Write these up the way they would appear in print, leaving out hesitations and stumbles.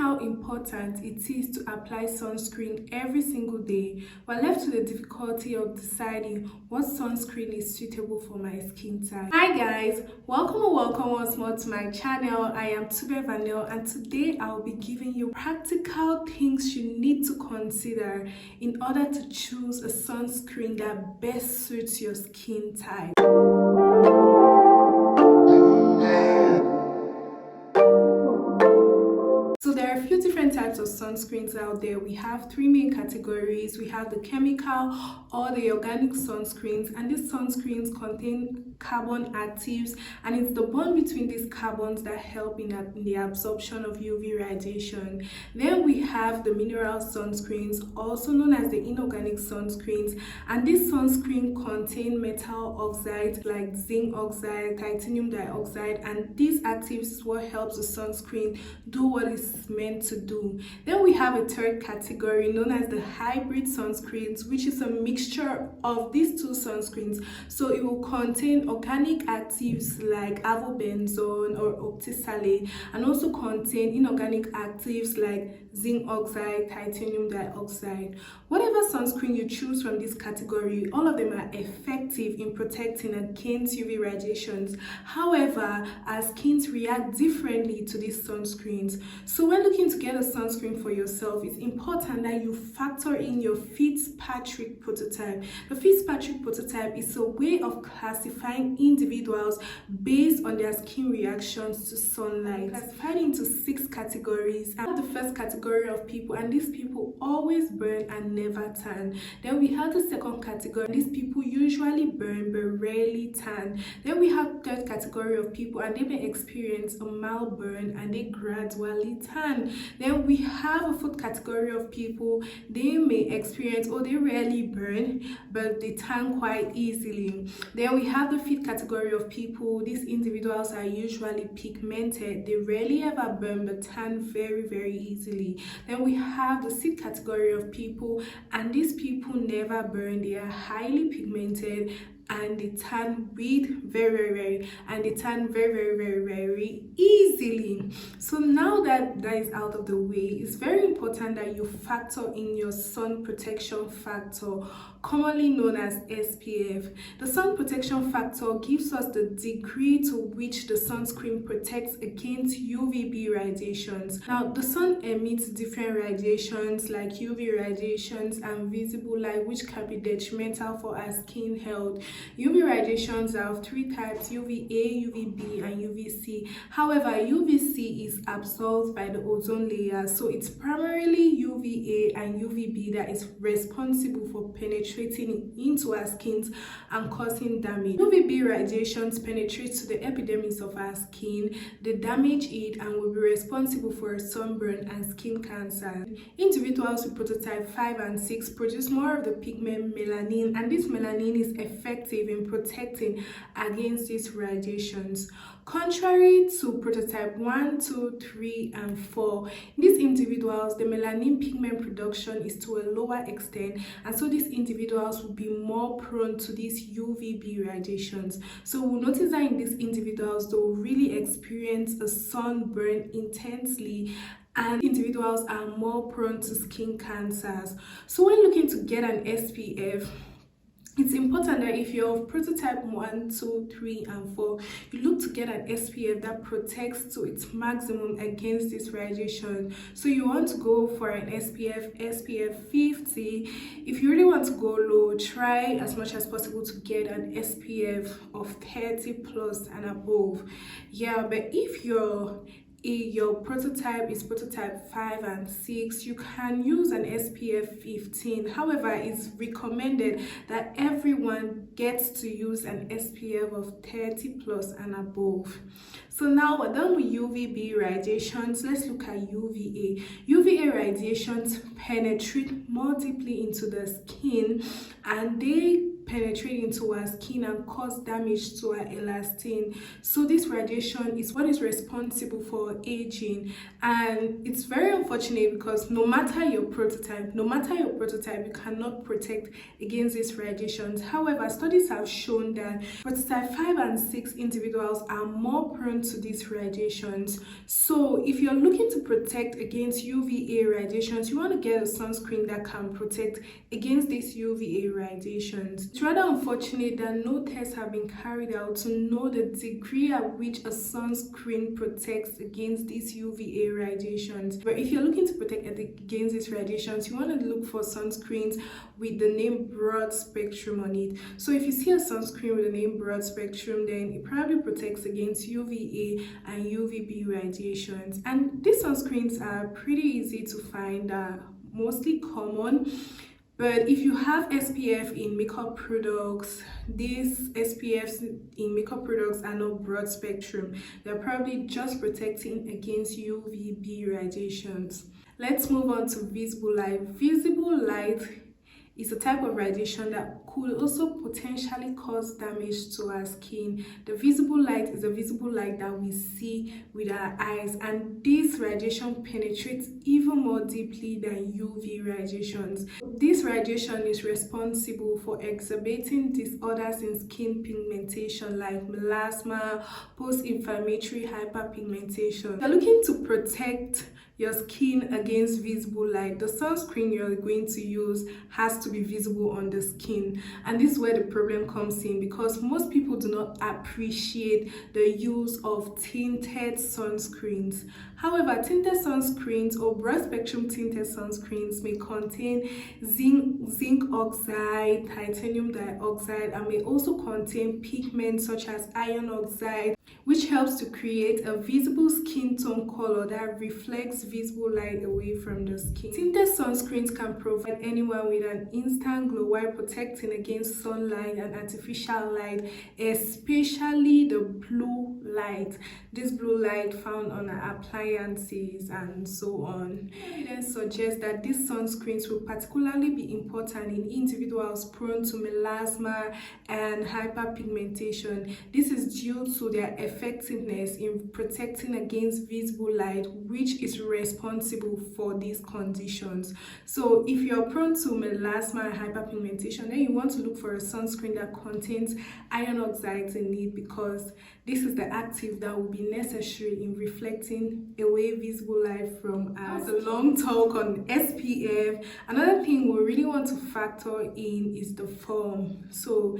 how important it is to apply sunscreen every single day, we're left to the difficulty of deciding what sunscreen is suitable for my skin type. Hi guys, welcome once more to my channel. I am Tube Vanel, and today I'll be giving you practical things you need to consider in order to choose a sunscreen that best suits your skin type. So there are a few different types of sunscreens out there. We have three main categories. We have the chemical or the organic sunscreens, and these sunscreens contain carbon actives, and it's the bond between these carbons that help in the absorption of UV radiation. Then we have the mineral sunscreens, also known as the inorganic sunscreens, and these sunscreens contain metal oxides like zinc oxide, titanium dioxide, and these actives is what helps the sunscreen do what it's meant to do. Then we have a third category known as the hybrid sunscreens, which is a mixture of these two sunscreens. So it will contain organic actives like avobenzone or octisalate, and also contain inorganic actives like zinc oxide, titanium dioxide. Whatever sunscreen you choose from this category, all of them are effective in protecting against UV radiations. However, our skins react differently to these sunscreens. So when looking to get a sunscreen for yourself, it's important that you factor in your Fitzpatrick Prototype. The Fitzpatrick Prototype is a way of classifying individuals based on their skin reactions to sunlight. Classified into 6 categories. I have the first category of people, and these people always burn and never tan. Then we have the second category. These people usually burn but rarely tan. Then we have the third category of people, and they may experience a mild burn and they gradually tan. Then we have a fourth category of people. They may experience, or they rarely burn, but they tan quite easily. Then we have the fifth category of people. These individuals are usually pigmented. They rarely ever burn but tan very easily. Then we have the sixth category of people, and these people never burn. They are highly pigmented and they tan very easily. So now that is out of the way, it's very important that you factor in your sun protection factor, commonly known as SPF. The sun protection factor gives us the degree to which the sunscreen protects against UVB radiations. Now, the sun emits different radiations like UV radiations and visible light, which can be detrimental for our skin health. UV radiations are of 3 types: UVA, UVB, and UVC. However, UVC is absorbed by the ozone layer, so it's primarily UVA and UVB that is responsible for penetrating into our skins and causing damage. UVB radiations penetrate to the epidermis of our skin, they damage it, and will be responsible for sunburn and skin cancer. Individuals with prototype 5 and 6 produce more of the pigment melanin, and this melanin is effective in protecting against these radiations. Contrary to prototype 1, 2, 3, and 4, in these individuals, the melanin pigment production is to a lower extent, and so these individuals will be more prone to these UVB radiations. So we'll notice that in these individuals, they will really experience a sunburn intensely, and individuals are more prone to skin cancers. So when looking to get an SPF, it's important that if you're of prototype 1, 2, 3, and 4, you look to get an SPF that protects to its maximum against this radiation. So you want to go for an SPF 50. If you really want to go low, try as much as possible to get an SPF of 30 plus and above. Yeah, but if your prototype is prototype 5 and 6, you can use an SPF 15. However, it's recommended that everyone gets to use an SPF of 30 plus and above. So now we're done with UVB radiations. Let's look at UVA. UVA radiations penetrate more deeply into the skin, and they penetrate into our skin and cause damage to our elastin. So this radiation is what is responsible for aging, and it's very unfortunate because no matter your prototype, you cannot protect against these radiations. However, studies have shown that prototype 5 and 6 individuals are more prone to these radiations. So if you're looking to protect against UVA radiations, you want to get a sunscreen that can protect against these UVA radiations. It's rather unfortunate that no tests have been carried out to know the degree at which a sunscreen protects against these UVA radiations. But if you're looking to protect against these radiations, you want to look for sunscreens with the name broad spectrum on it. So if you see a sunscreen with the name broad spectrum, then it probably protects against UVA and UVB radiations. And these sunscreens are pretty easy to find, mostly common. But if you have SPF in makeup products, these SPFs in makeup products are not broad spectrum. They're probably just protecting against UVB radiations. Let's move on to visible light. Visible light is a type of radiation that could also potentially cause damage to our skin. The visible light is a visible light that we see with our eyes, and this radiation penetrates even more deeply than UV radiations. This radiation is responsible for exacerbating disorders in skin pigmentation like melasma, post-inflammatory hyperpigmentation. You're looking to protect your skin against visible light. The sunscreen you're going to use has to be visible on the skin, and this is where the problem comes in, because most people do not appreciate the use of tinted sunscreens. However, tinted sunscreens or broad spectrum tinted sunscreens may contain zinc oxide, titanium dioxide, and may also contain pigments such as iron oxide, which helps to create a visible skin tone color that reflects visible light away from the skin. Tinted sunscreens can provide anyone with an instant glow while protecting against sunlight and artificial light, especially the blue light. This blue light found on our appliances and so on. Evidence suggests that these sunscreens will particularly be important in individuals prone to melasma and hyperpigmentation. This is due to their effectiveness in protecting against visible light, which is responsible for these conditions. So if you're prone to melasma and hyperpigmentation, then you want to look for a sunscreen that contains iron oxides in it, because this is the active that will be necessary in reflecting away visible light from us. A long talk on SPF. Another thing we really want to factor in is the form. So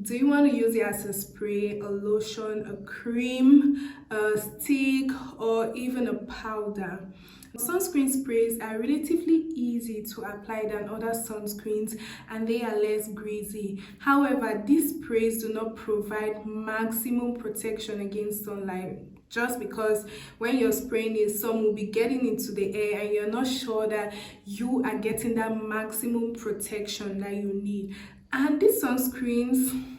do you want to use it as a spray, a lotion, a cream, a stick, or even a powder? Sunscreen sprays are relatively easy to apply than other sunscreens, and they are less greasy. However, these sprays do not provide maximum protection against sunlight, just because when you're spraying it, some will be getting into the air and you're not sure that you are getting that maximum protection that you need. And these sunscreens,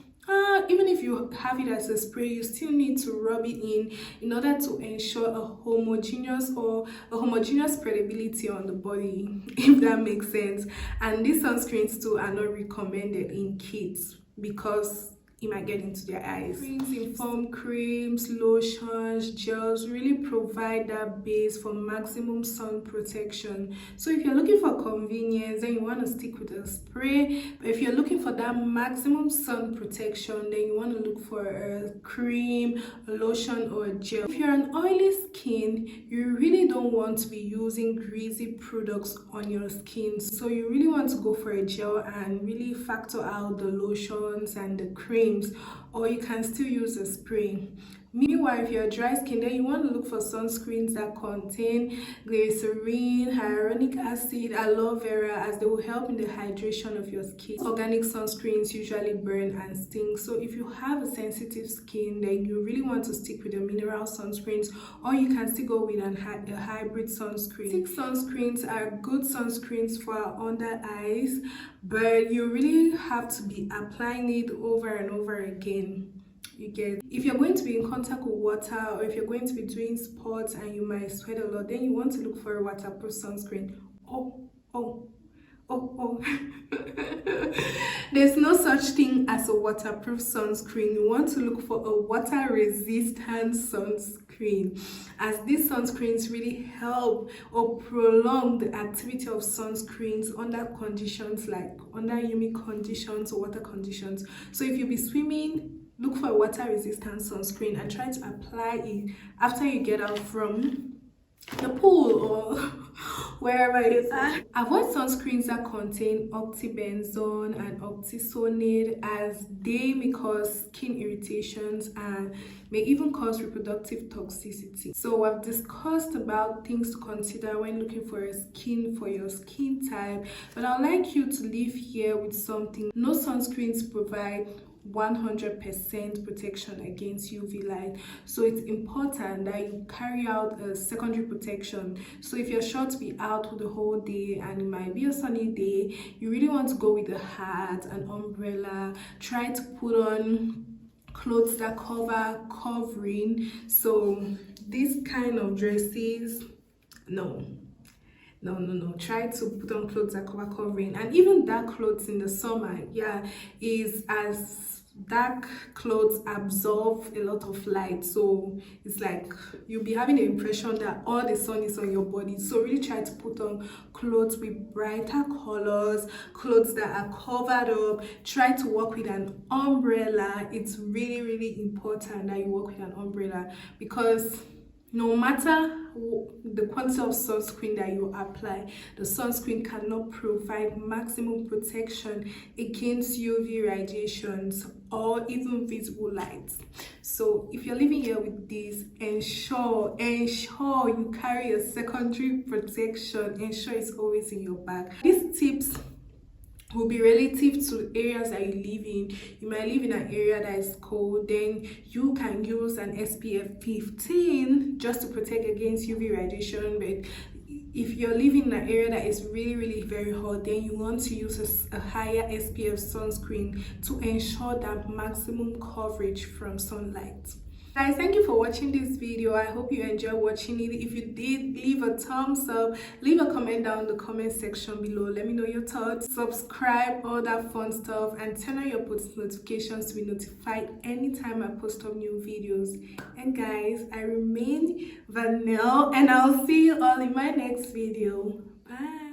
even if you have it as a spray, you still need to rub it in order to ensure a homogeneous spreadability on the body, if that makes sense. And these sunscreens too are not recommended in kids because it might get into their eyes. Creams in foam, creams, lotions, gels really provide that base for maximum sun protection. So if you're looking for convenience, then you want to stick with a spray. But if you're looking for that maximum sun protection, then you want to look for a cream, a lotion, or a gel. If you're an oily skin, you really don't want to be using greasy products on your skin. So you really want to go for a gel and really factor out the lotions and the cream, or you can still use a spray. Meanwhile, if you're dry skin, then you want to look for sunscreens that contain glycerin, hyaluronic acid, aloe vera, as they will help in the hydration of your skin. Organic sunscreens usually burn and sting, so if you have a sensitive skin, then you really want to stick with the mineral sunscreens, or you can still go with a hybrid sunscreen. Stick sunscreens are good sunscreens for our under eyes, but you really have to be applying it over and over again. If you're going to be in contact with water, or if you're going to be doing sports and you might sweat a lot, then you want to look for a waterproof sunscreen. oh. There's no such thing as a waterproof sunscreen. You want to look for a water resistant sunscreen, as these sunscreens really help or prolong the activity of sunscreens under conditions like under humid conditions or water conditions. So if you be swimming, look for a water resistant sunscreen and try to apply it after you get out from the pool or wherever it is. Avoid sunscreens that contain oxybenzone and oxyconate, as they may cause skin irritations and may even cause reproductive toxicity. So I've discussed about things to consider when looking for a skin for your skin type, but I'd like you to leave here with something. No sunscreens provide 100% protection against UV light, so it's important that you carry out a secondary protection. So if you're sure to be out the whole day and it might be a sunny day, you really want to go with a hat, an umbrella. Try to put on clothes that covering. So these kind of dresses, no, try to put on clothes that covering. And even dark clothes in the summer, is as dark clothes absorb a lot of light, so it's like you'll be having the impression that all the sun is on your body. So really try to put on clothes with brighter colors, clothes that are covered up. Try to work with an umbrella. It's really important that you work with an umbrella, because no matter the quantity of sunscreen that you apply, the sunscreen cannot provide maximum protection against UV radiations or even visible light. So if you're living here with this, ensure you carry a secondary protection. Ensure it's always in your bag. These tips will be relative to areas that you live in. You might live in an area that is cold, then you can use an SPF 15 just to protect against UV radiation. But if you're living in an area that is really very hot, then you want to use a higher SPF sunscreen to ensure that maximum coverage from sunlight. Guys, thank you for watching this video. I hope you enjoyed watching it. If you did, leave a thumbs up, leave a comment down in the comment section below. Let me know your thoughts. Subscribe, all that fun stuff, and turn on your post notifications to be notified anytime I post up new videos. And guys, I remain Vanille, and I'll see you all in my next video. Bye.